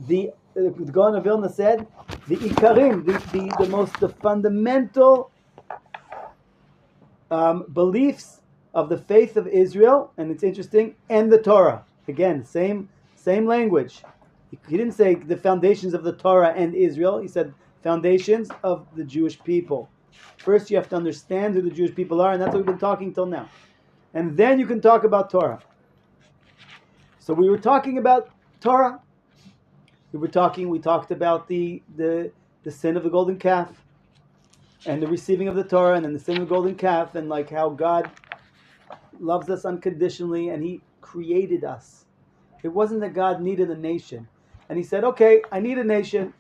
the Gaon of Vilna said, the ikarim, the fundamental beliefs of the faith of Israel, and it's interesting, and the Torah. Again, same language. He didn't say the foundations of the Torah and Israel. He said foundations of the Jewish people. First, you have to understand who the Jewish people are, and that's what we've been talking till now. And then you can talk about Torah. So we were talking about Torah. We talked about the sin of the golden calf, and the receiving of the Torah, and then the sin of the golden calf, and like how God loves us unconditionally, and He created us. It wasn't that God needed a nation. And He said, okay, I need a nation.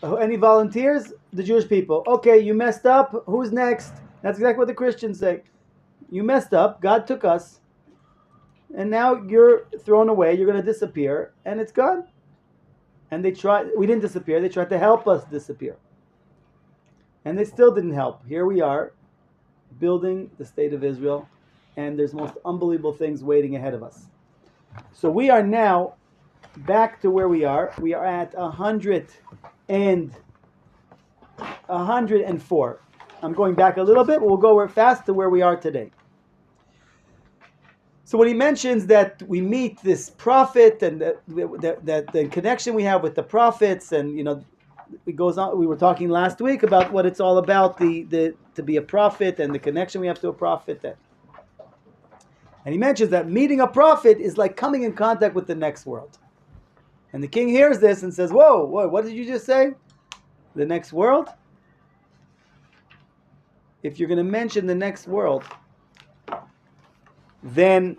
Any volunteers? The Jewish people. Okay, you messed up. Who's next? That's exactly what the Christians say. You messed up. God took us. And now you're thrown away. You're going to disappear. And it's gone. And we didn't disappear. They tried to help us disappear. And they still didn't help. Here we are, building the state of Israel. And there's most unbelievable things waiting ahead of us. So we are now back to where we are. We are at 104. I'm going back a little bit. We'll go fast to where we are today. So when he mentions that we meet this prophet and that the connection we have with the prophets, and it goes on. We were talking last week about what it's all about, to be a prophet and the connection we have to a prophet. And he mentions that meeting a prophet is like coming in contact with the next world. And the king hears this and says, whoa, what did you just say? The next world? If you're going to mention the next world, then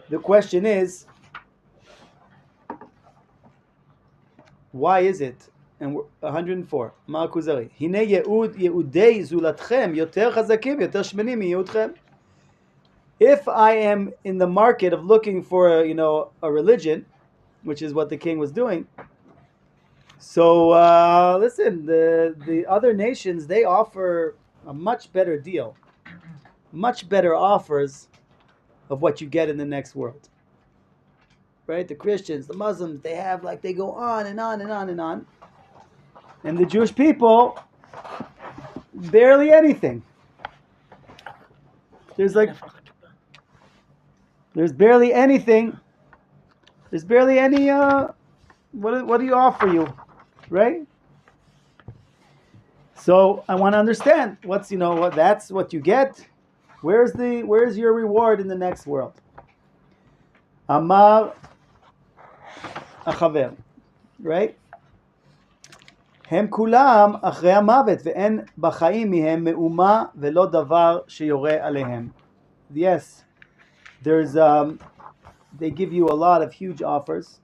the question is, why is it? And we're 104. Mar Kuzari. Hine yeudei zulatchem yoter chazakim yoter shmenim miyudchem. If I am in the market of looking for a religion, which is what the king was doing, so listen, the other nations, they offer a much better deal, much better offers of what you get in the next world. Right? The Christians, the Muslims, they go on and on and on and on. And the Jewish people, barely anything. There's barely anything. There's barely any, what do you offer you? Right? So I want to understand that's what you get. Where's your reward in the next world? Amar Achaver, right? Hem kulam achrei hamavet ve'en b'chaim mihem me'uma ve'lo davar sheyore alehem. Yes, there's they give you a lot of huge offers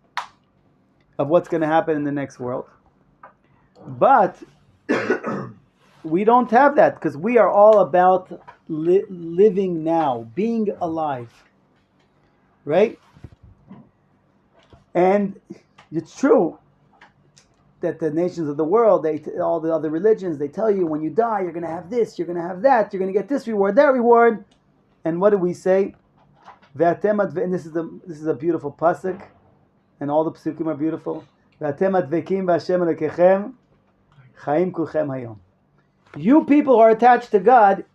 of what's going to happen in the next world, but we don't have that, because we are all about living now, being alive, right? And it's true that the nations of the world, all the other religions, they tell you when you die, you're going to have this, you're going to have that, you're going to get this reward, that reward. And what do we say? And this is a beautiful pasuk, and all the pasukim are beautiful. You people who are attached to God,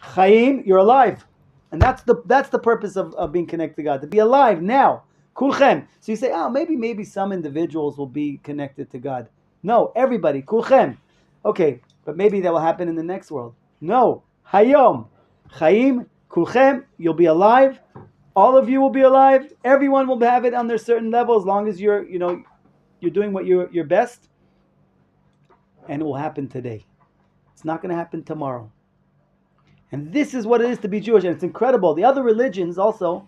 Chaim, you're alive. And that's the purpose of being connected to God, to be alive now. Kulchem. So you say, maybe some individuals will be connected to God. No, everybody, kulchem. Okay, but maybe that will happen in the next world. No, hayom. Chaim, kulchem, you'll be alive. All of you will be alive. Everyone will have it on their certain level, as long as you're doing what your best. And it will happen today. It's not going to happen tomorrow. And this is what it is to be Jewish, and it's incredible. The other religions also,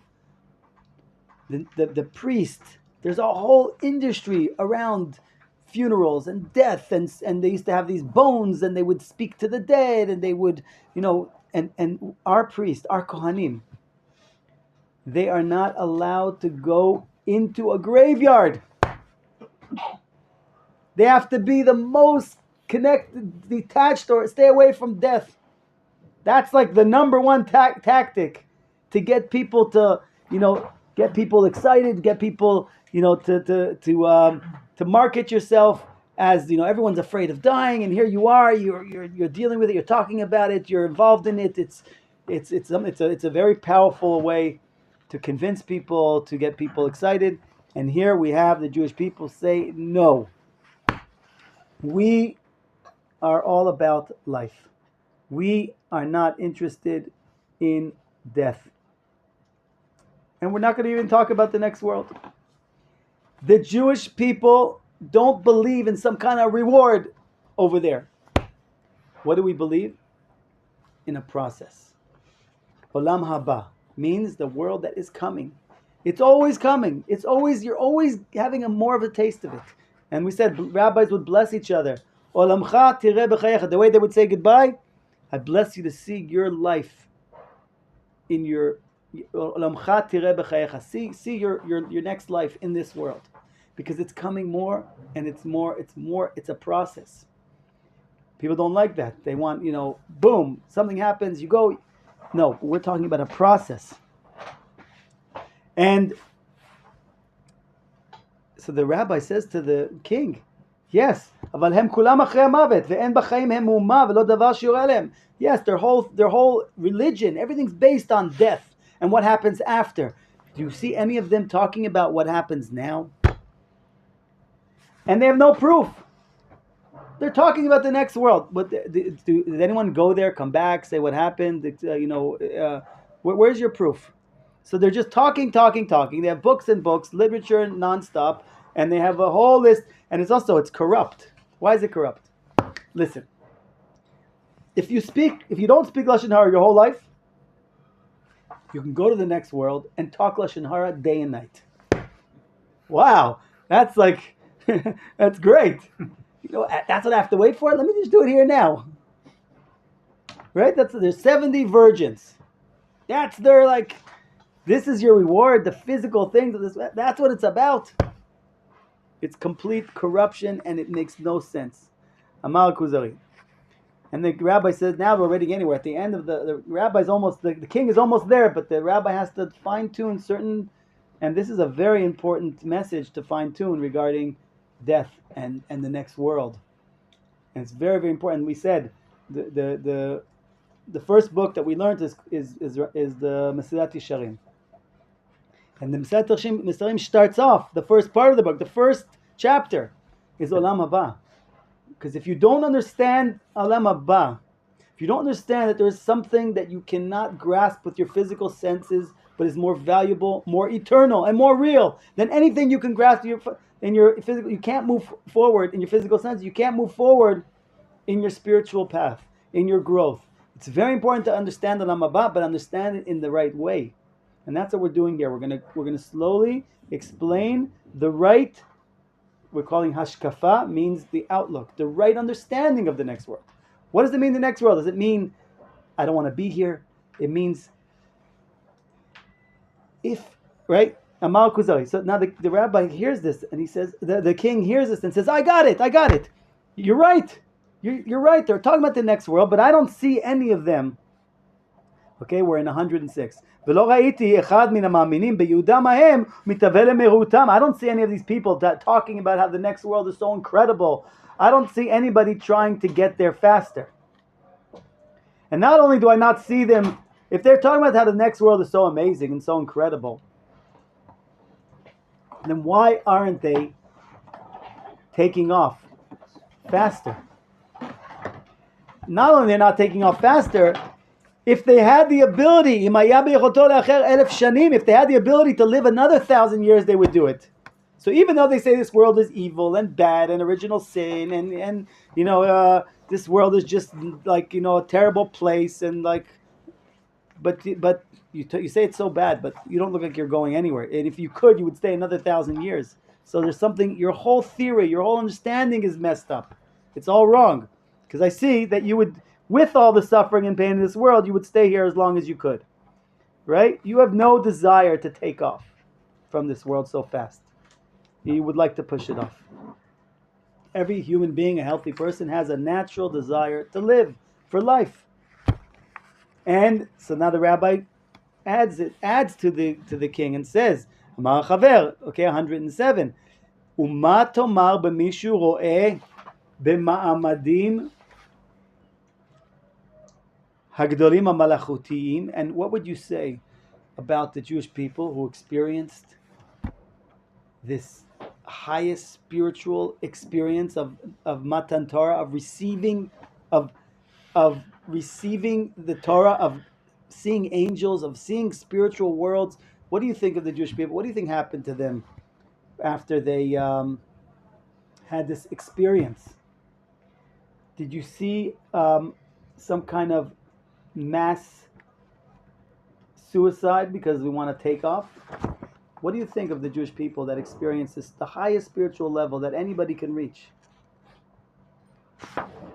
the priest, there's a whole industry around funerals and death, and they used to have these bones, and they would speak to the dead, and they would, and our priests, our kohanim, they are not allowed to go into a graveyard. They have to be the most connected, detached, or stay away from death. That's like the number one tactic to get people to, get people excited, get people, to market yourself as, everyone's afraid of dying, and here you are, you're dealing with it, you're talking about it, you're involved in it. It's a very powerful way to convince people, to get people excited. And here we have the Jewish people say, no, we are all about life. We are not interested in death. And we're not going to even talk about the next world. The Jewish people don't believe in some kind of reward over there. What do we believe? In a process. Olam haba means the world that is coming. It's always coming. You're always having more of a taste of it. And we said rabbis would bless each other. Olamcha tireh b'chayecha. The way they would say goodbye, I bless you to see your life in your olamcha tireh b'chayecha. See your next life in this world, because it's coming more, and it's a process. People don't like that. They want, boom, something happens, you go. No, we're talking about a process. And so the rabbi says to the king, yes, אבל הם כולם אחרי המוות, ואין בחיים הם מאומה ולא דבר שיורה להם. Yes, their whole religion, everything's based on death and what happens after. Do you see any of them talking about what happens now? And they have no proof. They're talking about the next world. But did anyone go there, come back, say what happened? Where's your proof? So they're just talking. They have books and books, literature nonstop, and they have a whole list. And it's corrupt. Why is it corrupt? Listen, if you don't speak Lashon Hara your whole life, you can go to the next world and talk Lashon Hara day and night. Wow, that's like, that's great. That's what I have to wait for? Let me just do it here now. Right? There's 70 virgins. That's this is your reward, the physical things. That's what it's about. It's complete corruption, and it makes no sense. Amar Kuzari. And the rabbi says, now we're already getting anywhere. At the end of the rabbi's almost, the king is almost there, but the rabbi has to fine-tune certain, and this is a very important message to fine-tune regarding death and the next world. And it's very, very important. We said the first book that we learned is the Mesilat Yesharim. And the Mesilat Yesharim starts off, the first part of the book, the first chapter is Olam Haba. Because if you don't understand Olam Haba, if you don't understand that there's something that you cannot grasp with your physical senses, but is more valuable, more eternal, and more real than anything you can grasp in your physical, you can't move forward in your physical sense. You can't move forward in your spiritual path, in your growth. It's very important to understand Olam Haba, but understand it in the right way. And that's what we're doing here. We're gonna slowly explain the right, we're calling hashkafa, means the outlook, the right understanding of the next world. What does it mean, the next world? Does it mean I don't want to be here? It means right? Amal Kuzari. So now the rabbi hears this, and he says, the king hears this and says, I got it. You're right. You're right. They're talking about the next world, but I don't see any of them. Okay, we're in 106. I don't see any of these people talking about how the next world is so incredible. I don't see anybody trying to get there faster. And not only do I not see them, if they're talking about how the next world is so amazing and so incredible, then why aren't they taking off faster? Not only they're not taking off faster, if they had the ability, if they had the ability to live another 1,000 years, they would do it. So even though they say this world is evil and bad and original sin, and this world is just like a terrible place, and but you say it's so bad, but you don't look like you're going anywhere. And if you could, you would stay another 1,000 years. So there's something, your whole theory, your whole understanding is messed up. It's all wrong. Because I see that you would, with all the suffering and pain in this world, you would stay here as long as you could. Right? You have no desire to take off from this world so fast. You would like to push it off. Every human being, a healthy person, has a natural desire to live, for life. And so now the rabbi adds to the king and says, Amar Chaver, okay, 107. Uma tomar b'mishu ro'eh b'ma'amadim hagdolim ha'malachutiyim. And what would you say about the Jewish people who experienced this highest spiritual experience of Matan Torah, of receiving the Torah, of seeing angels, of seeing spiritual worlds? What do you think of the Jewish people? What do you think happened to them after they had this experience? Did you see some kind of mass suicide because we want to take off? What do you think of the Jewish people that experience this, the highest spiritual level that anybody can reach?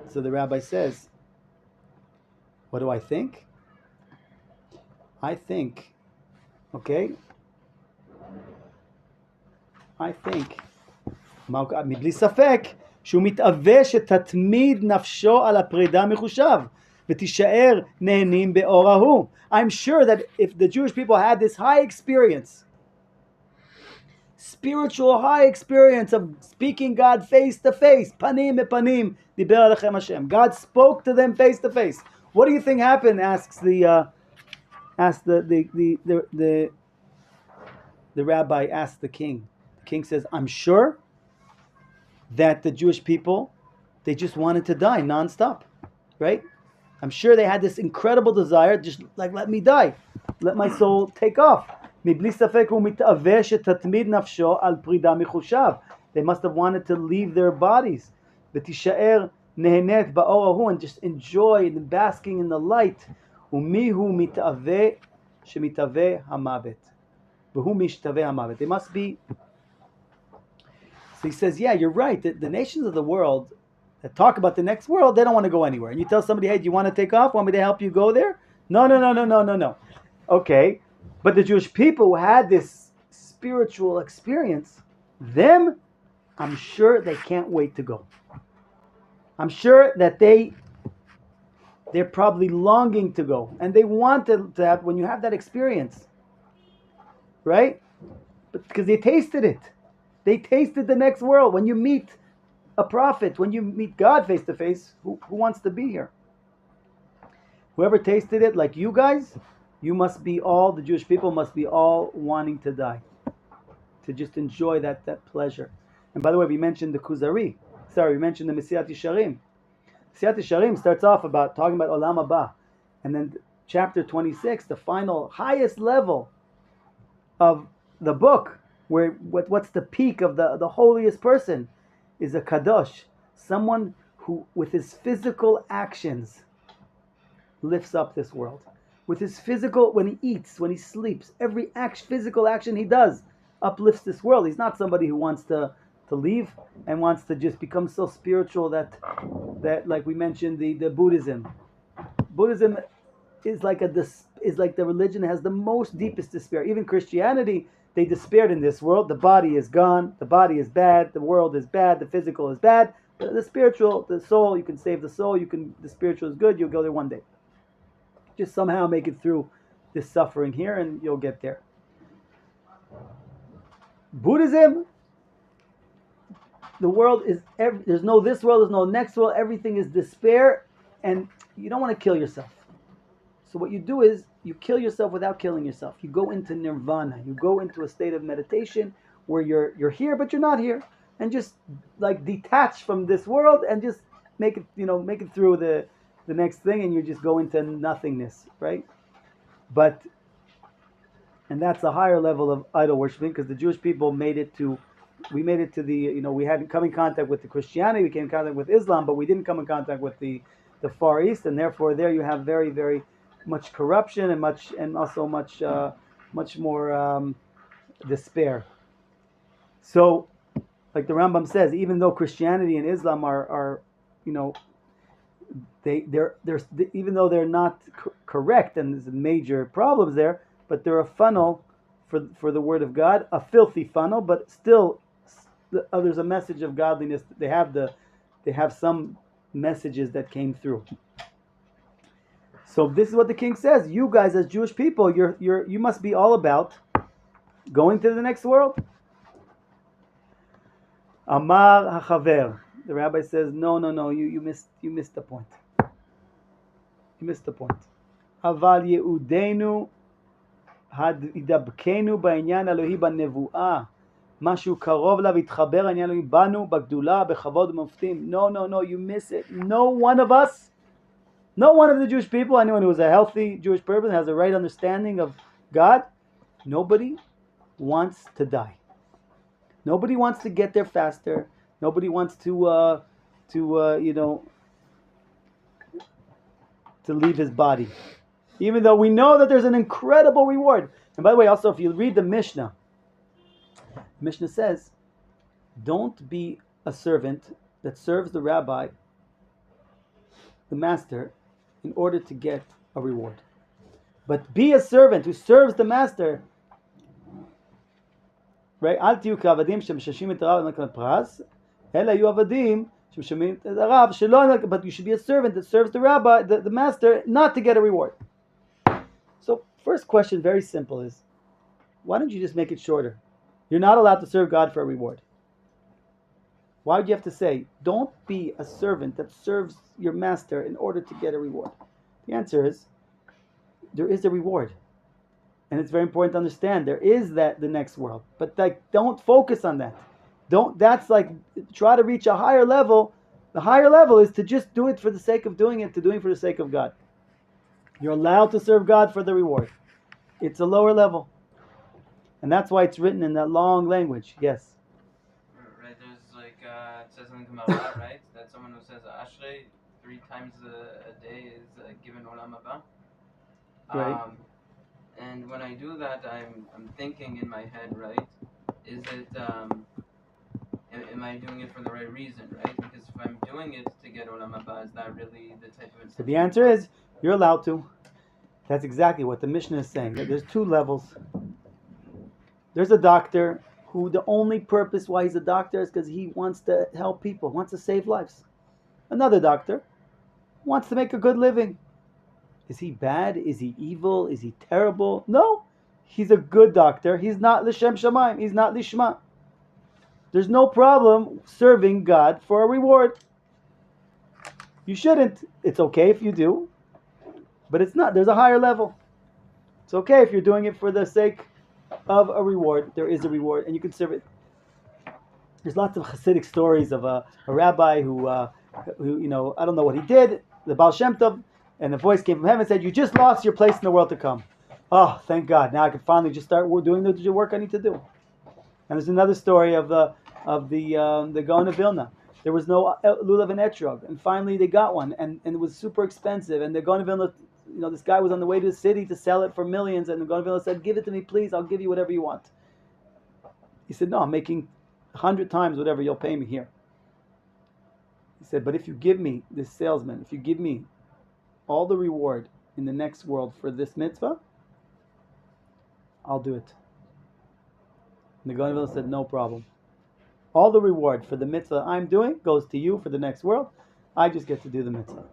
So the rabbi says, what do I think? I think מבלי ספק שהוא מתאווה שתתמיד נפשו על הפרידה מחושב ותישאר נהנים באור ההוא. I'm sure that if the Jewish people had this high experience, spiritual high experience of speaking God face to face, panim epanim, diber alechem Hashem, God spoke to them face to face. What do you think happened? Asks the rabbi asked the king. The king says, I'm sure that the Jewish people, they just wanted to die nonstop, right? I'm sure they had this incredible desire, just like, let me die, let my soul take off. They must have wanted to leave their bodies, and just enjoy the basking in the light. They must be. So he says, yeah, you're right. The nations of the world that talk about the next world, they don't want to go anywhere. And you tell somebody, hey, do you want to take off? Want me to help you go there? No. Okay. But the Jewish people who had this spiritual experience, them, I'm sure they can't wait to go. I'm sure that they're probably longing to go. And they want to have, when you have that experience, right? Because they tasted it. They tasted the next world. When you meet a prophet, when you meet God face to face, who wants to be here? Whoever tasted it, like you guys, you must be all, the Jewish people must be all wanting to die, to just enjoy that pleasure. And by the way, we mentioned the Kuzari. We mentioned the Mesiyat Yesharim. Mesiyat Yesharim starts off about talking about Olam Haba. And then chapter 26, the final, highest level of the book, where what's the peak of the holiest person, is a Kadosh, someone who with his physical actions lifts up this world. With his physical, when he eats, when he sleeps, every physical action he does uplifts this world. He's not somebody who wants to leave and wants to just become so spiritual that like we mentioned the Buddhism. Buddhism is like the religion that has the most deepest despair. Even Christianity, they despaired in this world. The body is gone. The body is bad. The world is bad. The physical is bad. The spiritual, the soul, you can save the soul. The spiritual is good. You'll go there one day. Just somehow make it through this suffering here and you'll get there. Buddhism, the world is, there's no this world, there's no next world. Everything is despair and you don't want to kill yourself. So what you do is you kill yourself without killing yourself. You go into nirvana. You go into a state of meditation where you're here but you're not here, and just like detach from this world and just make it through the next thing, and you just go into nothingness, right? And that's a higher level of idol worshiping, because the Jewish people we made it to the, we hadn't come in contact with the Christianity, we came in contact with Islam, but we didn't come in contact with the Far East, and therefore there you have very, very much corruption and also much more despair. So, like the Rambam says, even though Christianity and Islam are they're even though they're not correct and there's major problems there, but they're a funnel for the word of God, a filthy funnel, but still there's a message of godliness. They have some messages that came through. So this is what the king says. You guys, as Jewish people, you must be all about going to the next world. Amar hachaver. The rabbi says, no. You missed the point. You missed the point. Aval yeudenu הדבקנו בעניין אלוהי בנבואה, משהו קרוב לה והתחבר העניין אלוהי בנו, בגדולה, בכבוד ומופתים. No, you miss it. No one of the Jewish people, anyone who is a healthy Jewish person, has a right understanding of God, nobody wants to die. Nobody wants to get there faster. Nobody wants to leave his body. Even though we know that there's an incredible reward. And by the way, also, if you read the Mishnah says, don't be a servant that serves the rabbi, the master, in order to get a reward. But be a servant who serves the master. Right? Al tiyu ka'avadim shemeshashim et harav v'nekal pras, ela yu avadim shemeshashim et harav shelo, but you should be a servant that serves the rabbi, the master, not to get a reward. So, first question, very simple, is why don't you just make it shorter? You're not allowed to serve God for a reward. Why would you have to say, don't be a servant that serves your master in order to get a reward? The answer is, there is a reward. And it's very important to understand, there is the next world. But don't focus on that. Try to reach a higher level. The higher level is to just do it for the sake of doing it, to doing it for the sake of God. You're allowed to serve God for the reward. It's a lower level. And that's why it's written in that long language. Yes? Right, there's it says in the Gemara, right? That someone who says Ashrei 3 times a day is given Olam Haba. Right. And when I do that, I'm thinking in my head, right? Is it, am I doing it for the right reason, right? Because if I'm doing it to get Olam Haba, is that really the type of incentive? So the answer is, you're allowed to. That's exactly what the Mishnah is saying. There's 2 levels. There's a doctor who the only purpose why he's a doctor is because he wants to help people, wants to save lives. Another doctor wants to make a good living. Is he bad? Is he evil? Is he terrible? No. He's a good doctor. He's not L'Shem Shamayim. He's not Lishma. There's no problem serving God for a reward. You shouldn't. It's okay if you do. But it's not. There's a higher level. It's okay if you're doing it for the sake of a reward. There is a reward, and you can serve it. There's lots of Hasidic stories of a rabbi who I don't know what he did, the Baal Shem Tov, and a voice came from heaven and said, "You just lost your place in the world to come." Oh, thank God! Now I can finally just start doing the work I need to do. And there's another story of the Gaon of Vilna. There was no lulav and etrog, and finally they got one, and it was super expensive. And the Gaon of Vilna, this guy was on the way to the city to sell it for millions, and the Gaon of Vilna said, "Give it to me, please. I'll give you whatever you want." He said, "No, I'm making 100 times whatever you'll pay me here." He said, "But if you give me, this salesman, if you give me all the reward in the next world for this mitzvah, I'll do it." And the Gaon of Vilna said, "No problem. All the reward for the mitzvah I'm doing goes to you for the next world. I just get to do the mitzvah."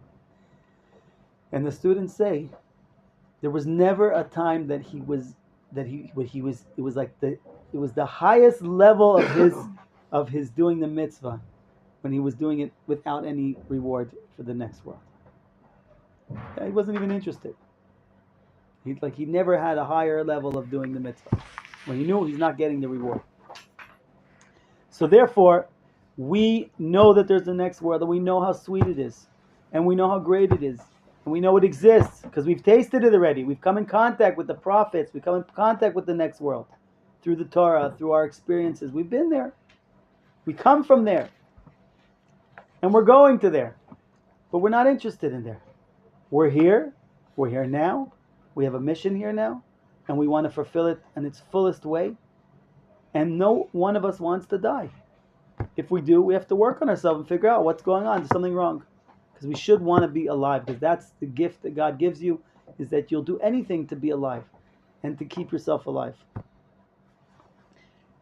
And the students say, there was never a time it was the highest level of his doing the mitzvah when he was doing it without any reward for the next world. He wasn't even interested. He never had a higher level of doing the mitzvah when he knew he's not getting the reward. So therefore, we know that there's the next world, and we know how sweet it is, and we know how great it is, and we know it exists because we've tasted it already. We've come in contact with the prophets. We come in contact with the next world through the Torah, through our experiences. We've been there. We come from there, and we're going to there, but we're not interested in there. We're here. We're here now. We have a mission here now, and we want to fulfill it in its fullest way. And no one of us wants to die. If we do, we have to work on ourselves and figure out what's going on. There's something wrong. Because we should want to be alive. Because that's the gift that God gives you, is that you'll do anything to be alive and to keep yourself alive.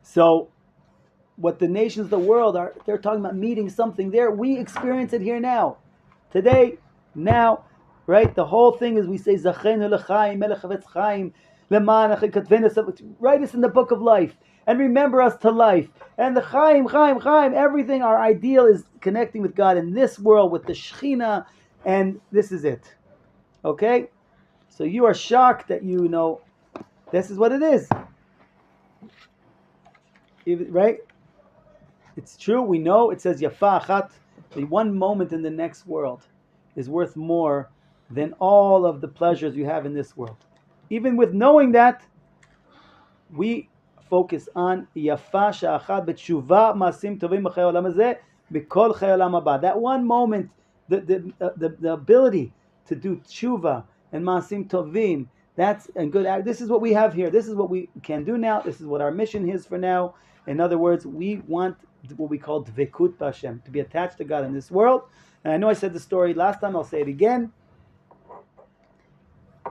So, what the nations of the world they're talking about meeting something there. We experience it here now. Today, now, right? The whole thing is we say Zachenu lechaim, Melech Havetz Chaim, Leman Achei, write us in the book of life and remember us to life. And the Chaim, everything, our ideal is connecting with God in this world with the Shechina, and this is it. Okay? So you are shocked that you know this is what it is. Right? It's true, we know, it says Yafa Achat, the one moment in the next world is worth more than all of the pleasures you have in this world. Even with knowing that, we focus on Yafa Sha'achad B'tshuva Masim Tovim B'chai Olam Hazeh B'kol Chai Olam Haba. That one moment, the ability to do tshuva and Masim Tovim, that's a good act. This is what we have here. This is what we can do now. This is what our mission is for now. In other words, we want what we call dvekut b'Hashem, to be attached to God in this world. And I know I said the story last time, I'll say it again.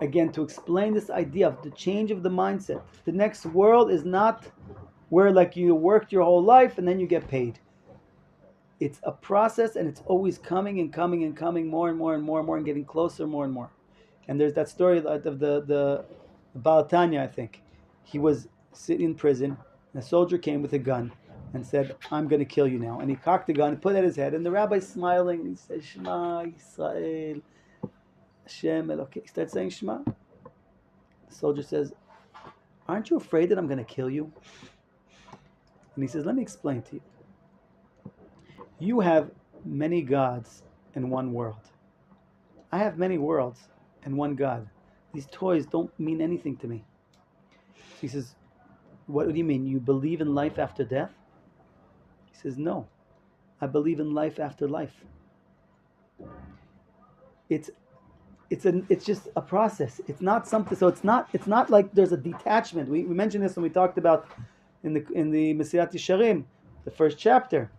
Again, to explain this idea of the change of the mindset. The next world is not where like you worked your whole life and then you get paid. It's a process, and it's always coming and coming and coming more and more and more and more and getting closer more and more. And there's that story of the Baal Tanya, I think. He was sitting in prison, and a soldier came with a gun and said, I'm going to kill you now. And he cocked the gun and put it at his head, and the rabbi's smiling, and he says, Shema Yisrael, Hashem Elokei. He starts saying Shema. The soldier says, aren't you afraid that I'm going to kill you? And he says, let me explain to you. You have many gods in one world. I have many worlds and one God. These toys don't mean anything to me. He says, what do you mean? You believe in life after death? He says, no. I believe in life after life. It's just a process. It's not something. So it's not like there's a detachment. We mentioned this when we talked about in the Mesilat Yesharim, the first chapter,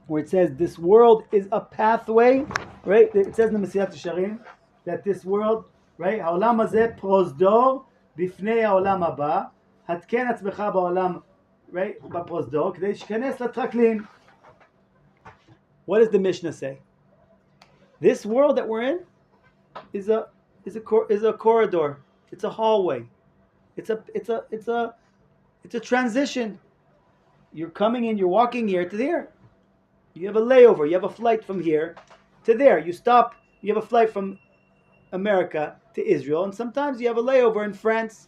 where it says this world is a pathway, right? It says in the Mesilat Yesharim that this world, right? Ha'olam hazeh prosdor bifnei ha'olam haba, hatken atzmecha ba'olam, right? Ba'prosdor, k'dei shikanes latraklin. What does the Mishnah say? This world that we're in is a corridor. It's a hallway. It's a transition. You're coming in. You're walking here to there. You have a layover. You have a flight from here to there. You stop. You have a flight from America to Israel, and sometimes you have a layover in France.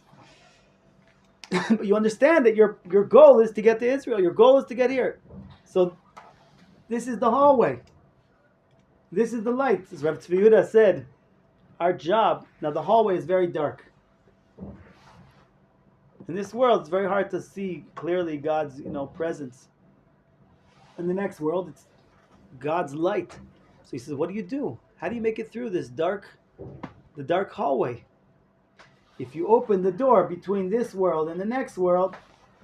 But you understand that your goal is to get to Israel. Your goal is to get here. So this is the hallway. This is the light. As Rabbi Tzvi Yehuda said, our job, now the hallway is very dark. In this world, it's very hard to see clearly God's, presence. In the next world, it's God's light. So he says, what do you do? How do you make it through the dark hallway? If you open the door between this world and the next world,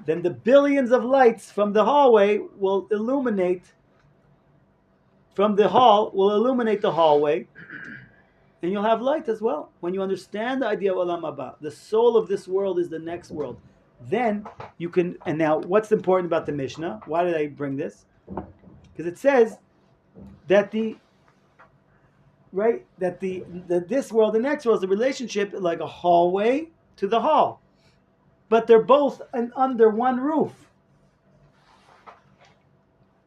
then the billions of lights from the hallway will illuminate the hallway, and you'll have light as well. When you understand the idea of Olam Haba, the soul of this world is the next world. Then you can, and now what's important about the Mishnah? Why did I bring this? Because it says that this world, the next world is a relationship like a hallway to the hall. But they're both under one roof.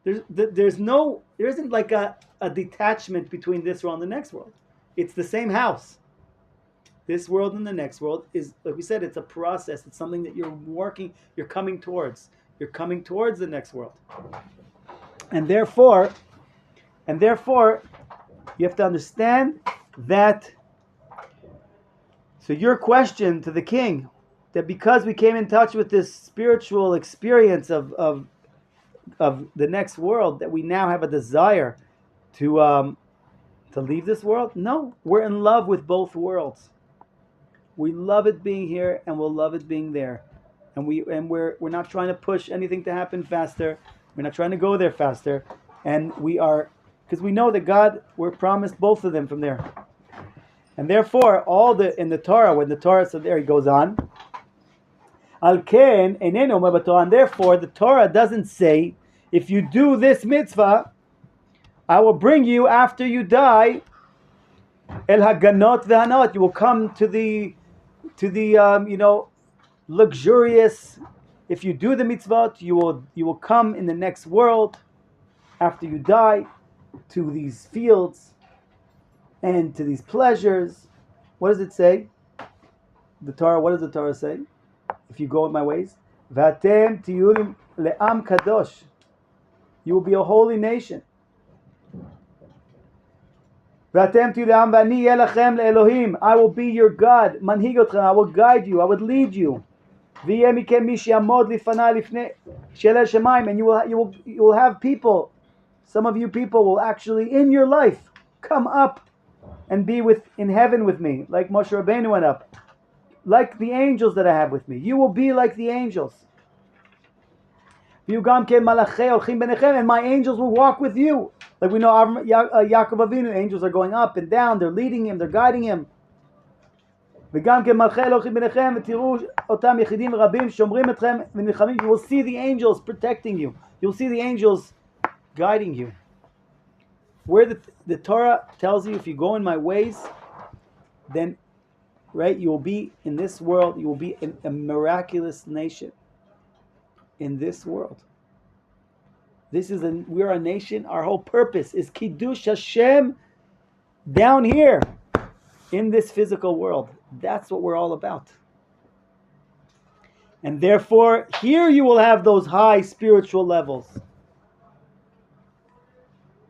There isn't like a detachment between this world and the next world. It's the same house. This world and the next world is, like we said, it's a process. It's something that you're coming towards. You're coming towards the next world. And therefore, you have to understand that. So your question to the king, that because we came in touch with this spiritual experience of the next world, that we now have a desire to leave this world? No, we're in love with both worlds. We love it being here, and we'll love it being there, and we're not trying to push anything to happen faster. We're not trying to go there faster, and we are, because we know that God, we're promised both of them from there, and therefore in the Torah, when the Torah, so there he goes on. Al ken einenu omer b'Torah, and therefore the Torah doesn't say, if you do this mitzvah, I will bring you after you die El haganot vehanot. You will come to the luxurious. If you do the mitzvot, you will come in the next world after you die to these fields and to these pleasures. What does it say? The Torah. What does the Torah say? If you go in my ways, Vatem tiyurim le'am kadosh. You will be a holy nation. Vatem tiyurim le'am v'ani yelachem le'elohim. I will be your God. Manhig otchem. I will guide you. I would lead you. V'yeh mikem mi she'yamod lifanai lifnei shelei shemayim. And you will have people. Some of you people will actually in your life come up and be in heaven with me, like Moshe Rabbeinu went up. Like the angels that I have with me. You will be like the angels. And my angels will walk with you. Like we know Yaakov Avinu, angels are going up and down, they're leading him, they're guiding him. You will see the angels protecting you. You'll see the angels guiding you. Where the Torah tells you, if you go in my ways, then right, you will be in this world, you will be in a miraculous nation in this world. We are a nation, our whole purpose is Kiddush Hashem down here in this physical world. That's what we're all about. And therefore, here you will have those high spiritual levels.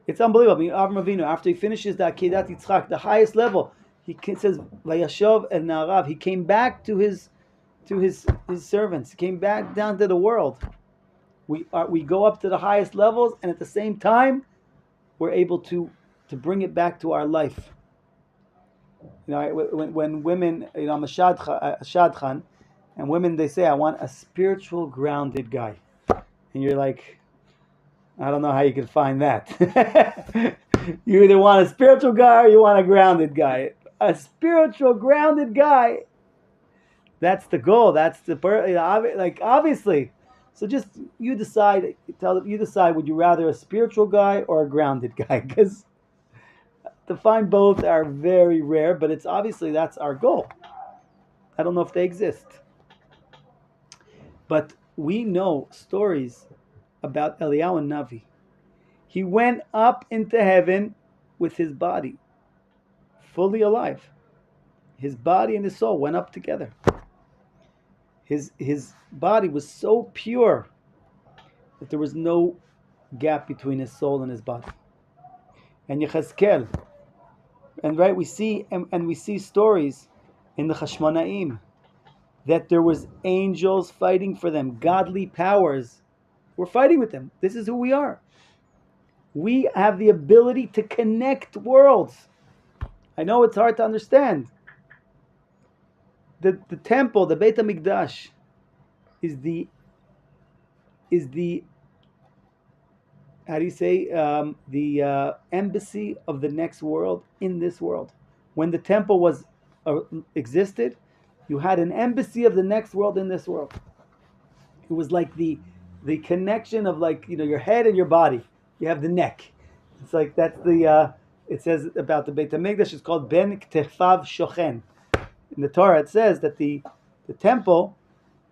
It's unbelievable. I mean, Avram Avinu, after he finishes the Akedat Yitzchak, the highest level, he says, Vayashov el Na'arav. He came back to his servants. He came back down to the world. We go up to the highest levels, and at the same time, we're able to bring it back to our life. When women, I'm a shadchan, and women, they say, I want a spiritual grounded guy. And you're like, I don't know how you can find that. You either want a spiritual guy or you want a grounded guy. A spiritual grounded guy. That's the goal. That's obviously. So just you decide. Would you rather a spiritual guy or a grounded guy? Because to find both are very rare. But it's obviously that's our goal. I don't know if they exist. But we know stories about Elyon Navi. He went up into heaven with his body, fully alive. His body and his soul went up together. His body was so pure that there was no gap between his soul and his body. And Yechezkel, and right, we see stories in the Chashmonaim that there was angels fighting for them, godly powers were fighting with them. This is who we are. We have the ability to connect worlds. I know it's hard to understand. The temple, the Beit HaMikdash, is the how do you say, the embassy of the next world in this world. When the temple existed, you had an embassy of the next world in this world. It was like the connection of your head and your body. You have the neck. It's like that's it says about the Beit HaMikdash, it's called Ben Ktefav Shochen. In the Torah it says that the temple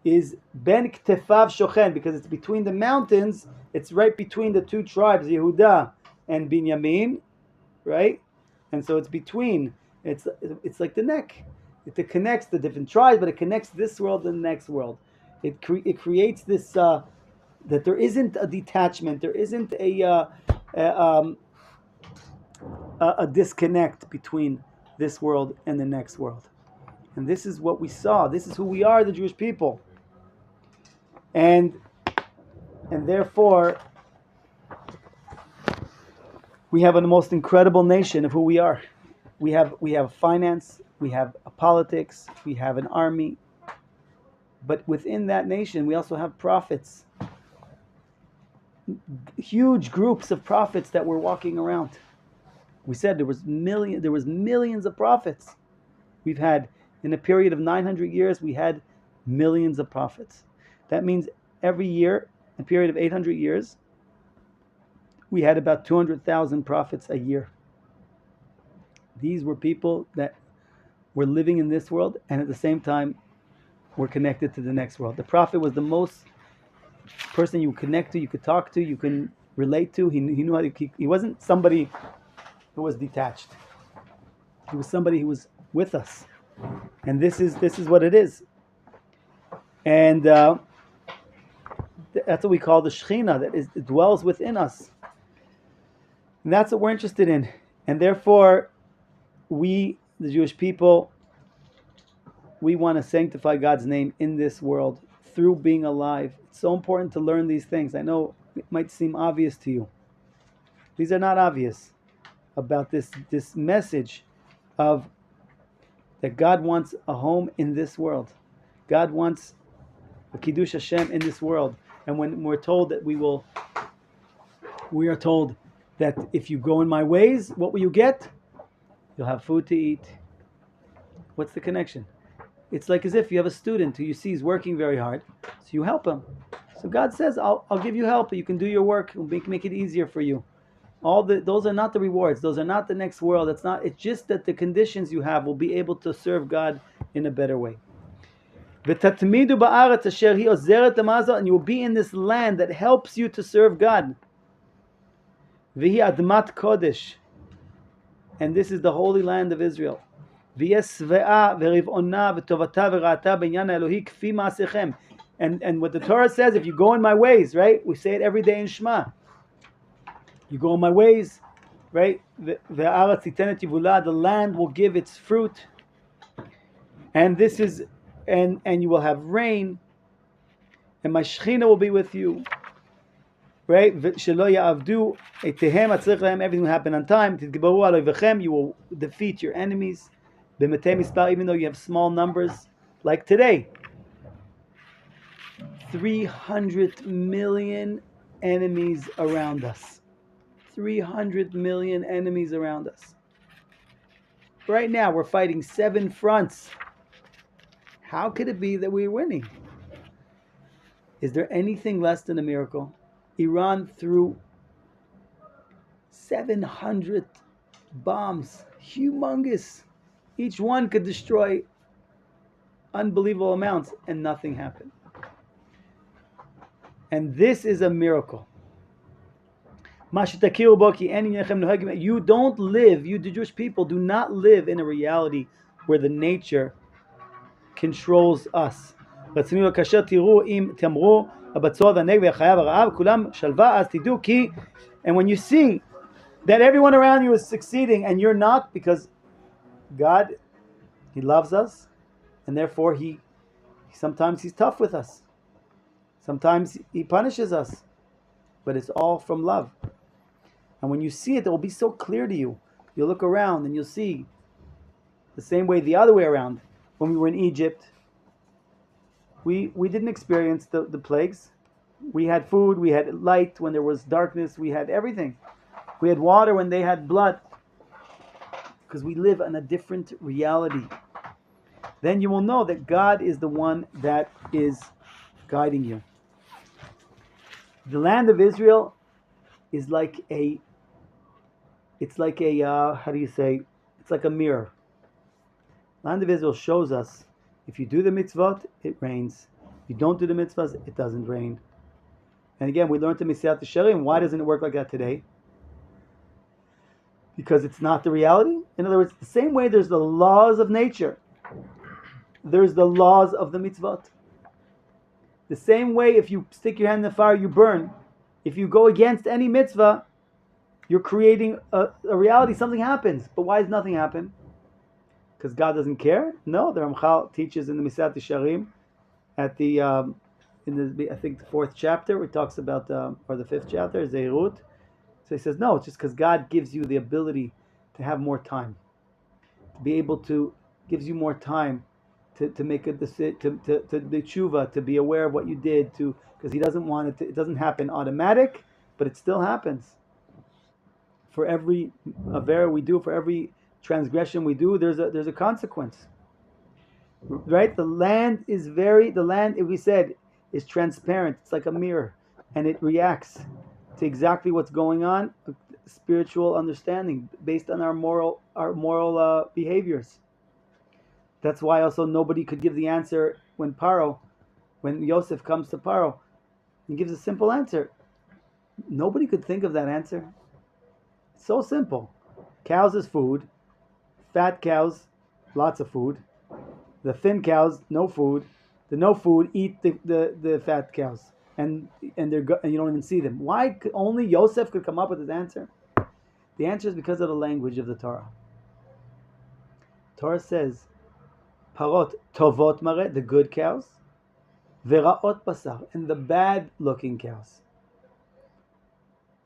is Ben Ktefav Shochen because it's between the mountains. It's right between the two tribes, Yehuda and Binyamin, right? And so it's between. It's like the neck. It connects the different tribes, but it connects this world and the next world. It creates this that there isn't a detachment. There isn't a disconnect between this world and the next world. And this is what we saw. This is who we are, the Jewish people. And therefore, we have the most incredible nation of who we are. We have finance, we have a politics, we have an army. But within that nation, we also have prophets. Huge groups of prophets that were walking around. We said there was millions of prophets. We've had, in a period of 900 years, we had millions of prophets. That means every year, a period of 800 years, we had about 200,000 prophets a year. These were people that were living in this world and at the same time were connected to the next world. The prophet was the most person you connect to, you could talk to, you can relate to. He knew how to. He wasn't somebody who was detached. He was somebody who was with us, and this is what it is. And that's what we call the Shechina, that is, it dwells within us. And that's what we're interested in. And therefore, we, the Jewish people, we want to sanctify God's name in this world through being alive. It's so important to learn these things. I know it might seem obvious to you. These are not obvious about this message of that God wants a home in this world. God wants a Kiddush Hashem in this world. And when we're told that we are told that if you go in my ways, what will you get? You'll have food to eat. What's the connection? It's like as if you have a student who you see is working very hard, so you help him. So God says, I'll give you help. You can do your work. It'll make it easier for you. Those are not the rewards. Those are not the next world. It's just that the conditions you have will be able to serve God in a better way. And you will be in this land that helps you to serve God. And this is the holy land of Israel. And what the Torah says, if you go in my ways, right? We say it every day in Shema. You go in my ways, right? The land will give its fruit. And this is, and you will have rain. And my Shechina will be with you. Right? Everything will happen on time. You will defeat your enemies. Even though you have small numbers. Like today. 300 million enemies around us. 300 million enemies around us. Right now we're fighting 7 fronts. How could it be that we're winning? Is there anything less than a miracle? Iran threw 700 bombs, humongous. Each one could destroy unbelievable amounts, and nothing happened. And this is a miracle. You don't live, you the Jewish people do not live in a reality where the nature controls us. And when you see that everyone around you is succeeding and you're not, because God, He loves us, and therefore sometimes He's tough with us. Sometimes He punishes us, but it's all from love. And when you see it will be so clear to you. You'll look around and you'll see the same way, the other way around. When we were in Egypt, we didn't experience the plagues. We had food, we had light when there was darkness, we had everything. We had water when they had blood. Because we live in a different reality. Then you will know that God is the one that is guiding you. The land of Israel is like it's like a mirror. Land of Israel shows us, if you do the mitzvot, it rains. If you don't do the mitzvahs, it doesn't rain. And again, we learned the Mesilat Yesharim. Why doesn't it work like that today? Because it's not the reality. In other words, the same way there's the laws of nature, there's the laws of the mitzvot. The same way, if you stick your hand in the fire, you burn. If you go against any mitzvah, you're creating a reality. Something happens. But why does nothing happen? Because God doesn't care? No, the Ramchal teaches in the Mesilat Yesharim at the I think the 4th chapter, where he talks about or the 5th chapter, Zeirut. So he says, no, it's just because God gives you the ability to have more time, to be able to, gives you more time to make a decision, to the tshuva, to be aware of what you did, because He doesn't want it to, it doesn't happen automatic, but it still happens. For every avera we do, for every transgression we do, there's a consequence. Right? The land, if we said, is transparent. It's like a mirror, and it reacts to exactly what's going on spiritual understanding based on our moral behaviors. That's why also nobody could give the answer when Yosef comes to Paro, he gives a simple answer. Nobody could think of that answer. It's so simple. Cows is food. Fat cows, lots of food. The thin cows, no food. The no food eat the fat cows, and and you don't even see them. Why only Yosef could come up with his answer? The answer is because of the language of the Torah. Torah says, "Parot tovot mare," the good cows, "veraot basar," and the bad-looking cows.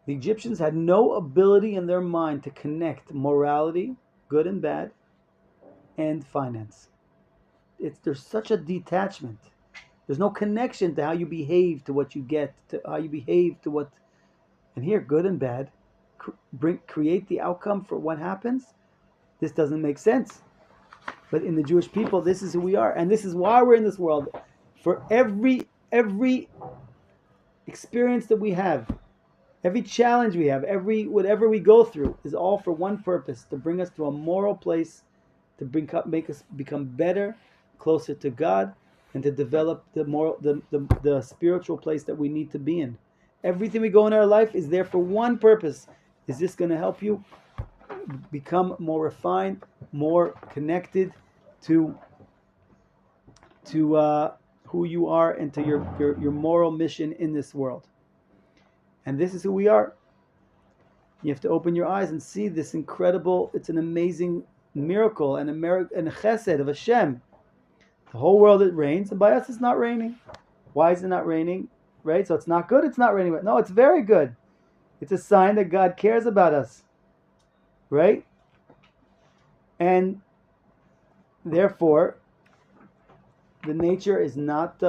The Egyptians had no ability in their mind to connect morality, good and bad, and finance. There's such a detachment. There's no connection to how you behave to what you get, to how you behave to what. And here, good and bad, create the outcome for what happens. This doesn't make sense. But in the Jewish people, this is who we are, and this is why we're in this world. For every experience that we have, every challenge we have, whatever we go through, is all for one purpose: to bring us to a moral place, to make us become better, closer to God, and to develop the spiritual place that we need to be in. Everything we go in our life is there for one purpose. Is this going to help you become more refined, more connected to who you are and to your moral mission in this world? And this is who we are. You have to open your eyes and see this incredible, it's an amazing miracle and a chesed of Hashem. The whole world it rains, and by us it's not raining. Why is it not raining? Right? So it's not good, it's not raining. No, it's very good. It's a sign that God cares about us. Right? And therefore, the nature is not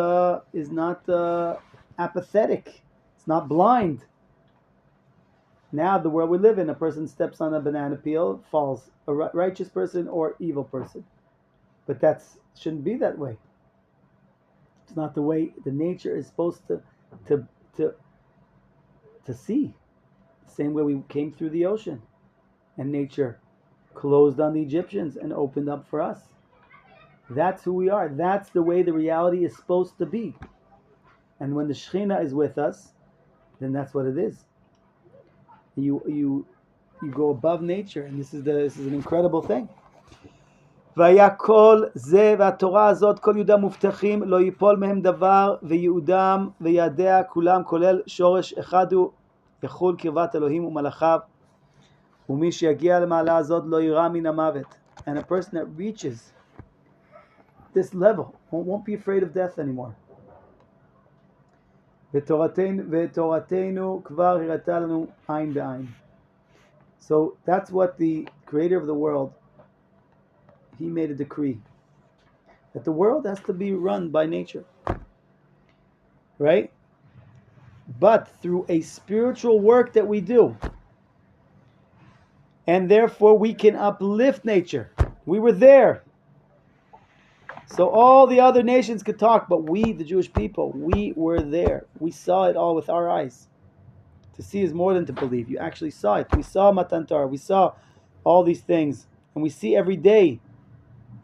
apathetic. It's not blind. Now, the world we live in, a person steps on a banana peel, falls, a righteous person or evil person. But that shouldn't be that way. It's not the way the nature is supposed to see. The same way we came through the ocean, and nature closed on the Egyptians and opened up for us. That's who we are. That's the way the reality is supposed to be. And when the Shekhinah is with us, then that's what it is. You go above nature, and this is an incredible thing. והיה כל זה והתורה הזאת כל יהודה מובטחים לא ייפול מהם דבר ויהודם וידע כולם כולל שורש אחד הוא יחול קרבת אלוהים ומלאכיו ומי שיגיע למעלה הזאת לא יירא מן המוות. And a person that reaches this level won't be afraid of death anymore. ותורתנו כבר הראתה לנו עין בעין. So that's what the creator of the world, he made a decree that the world has to be run by nature, right? But through a spiritual work that we do, and therefore we can uplift nature. We were there. So all the other nations could talk, but we, the Jewish people, we were there. We saw it all with our eyes. To see is more than to believe. You actually saw it. We saw Matan Torah. We saw all these things. And we see every day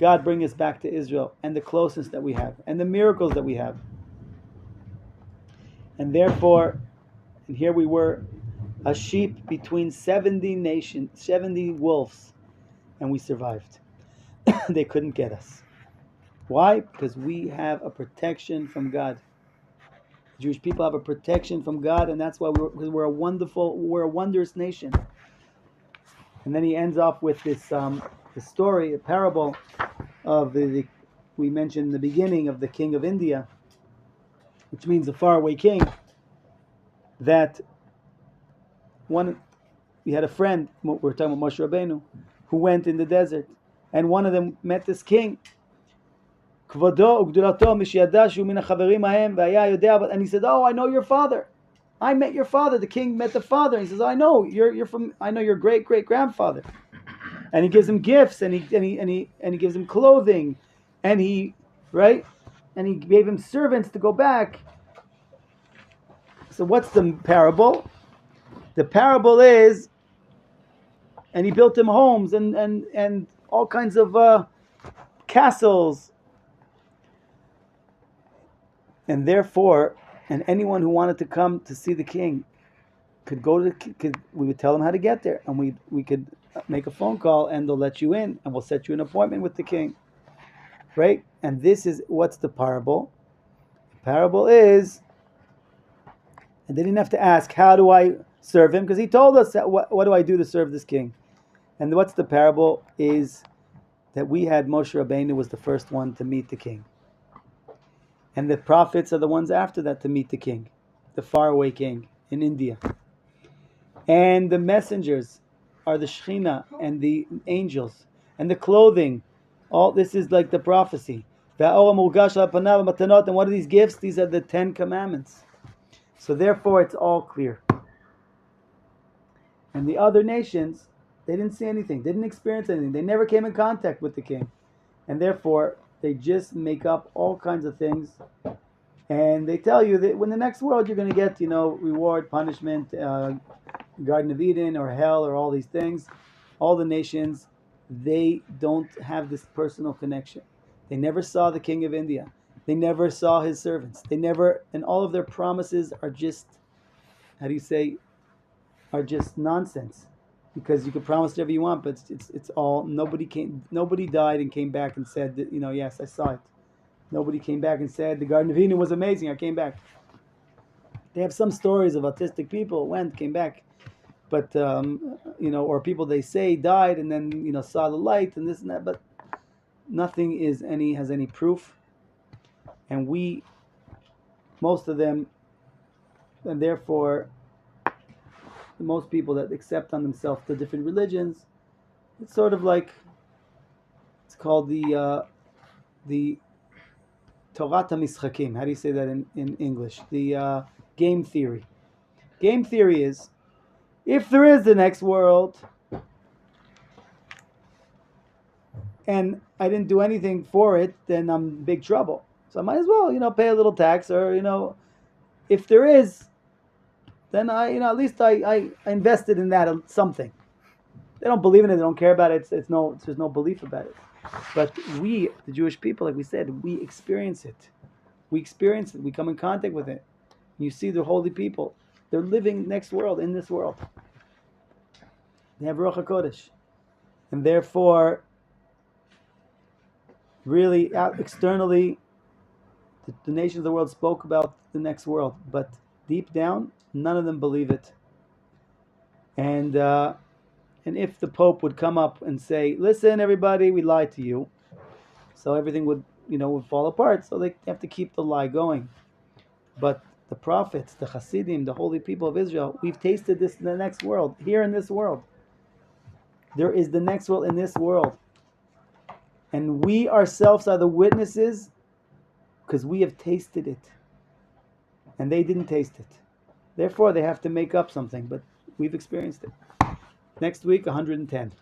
God bring us back to Israel and the closeness that we have and the miracles that we have. And therefore, and here we were, a sheep between 70 nations, 70 wolves, and we survived. They couldn't get us. Why? Because we have a protection from God. Jewish people have a protection from God, and that's why we're a wondrous nation. And then he ends off with this the story, a parable of the we mentioned in the beginning of the king of India, which means the faraway king. That we had a friend, we're talking about Moshe Rabbeinu, who went in the desert, and one of them met this king. And he said, "Oh, I know your father. I met your father." The king met the father. He says, "I know I know your great grandfather." And he gives him gifts, and he gives him clothing, and he gave him servants to go back. So what's the parable? The parable is and he built him homes and all kinds of castles. And therefore, and anyone who wanted to come to see the king could go to we would tell them how to get there, and we could make a phone call, and they'll let you in, and we'll set you an appointment with the king, right? And this is what's the parable. The parable is, and they didn't have to ask, how do I serve him? Because he told us that, what do I do to serve this king? And what's the parable is that we had Moshe Rabbeinu was the first one to meet the king. And the prophets are the ones after that to meet the king, the faraway king in India. And the messengers are the Shekhinah and the angels and the clothing. All this is like the prophecy. And what are these gifts? These are the 10 commandments. So therefore it's all clear. And the other nations, they didn't see anything. They didn't experience anything. They never came in contact with the king. And therefore they just make up all kinds of things. And they tell you that when the next world you're going to get, reward, punishment, Garden of Eden or hell or all these things. All the nations, they don't have this personal connection. They never saw the king of India. They never saw his servants. And all of their promises are just, are just nonsense. Because you can promise whatever you want, but it's all, nobody died and came back and said that, yes, I saw it. Nobody came back and said the Garden of Eden was amazing, I came back. They have some stories of autistic people came back, but or people they say died and then saw the light and this and that, but nothing has any proof. And most of them, and therefore most people that accept on themselves the different religions, it's sort of like, it's called the Torat HaMischakim. How do you say that in English? The game theory. Game theory is, if there is the next world, and I didn't do anything for it, then I'm in big trouble. So I might as well, pay a little tax, or, if there is, then at least I invested in that something. They don't believe in it. They don't care about it. There's no belief about it. But we, the Jewish people, like we said, we experience it. We experience it. We come in contact with it. You see the holy people. They're living next world, in this world. They have Ruach HaKodesh. And therefore, really, externally, the nations of the world spoke about the next world. But deep down, none of them believe it. And if the Pope would come up and say, listen, everybody, we lied to you, so everything would fall apart. So they have to keep the lie going. But the prophets, the Hasidim, the holy people of Israel, we've tasted this in the next world, here in this world. There is the next world in this world. And we ourselves are the witnesses because we have tasted it. And they didn't taste it. Therefore, they have to make up something, but we've experienced it. Next week, 110.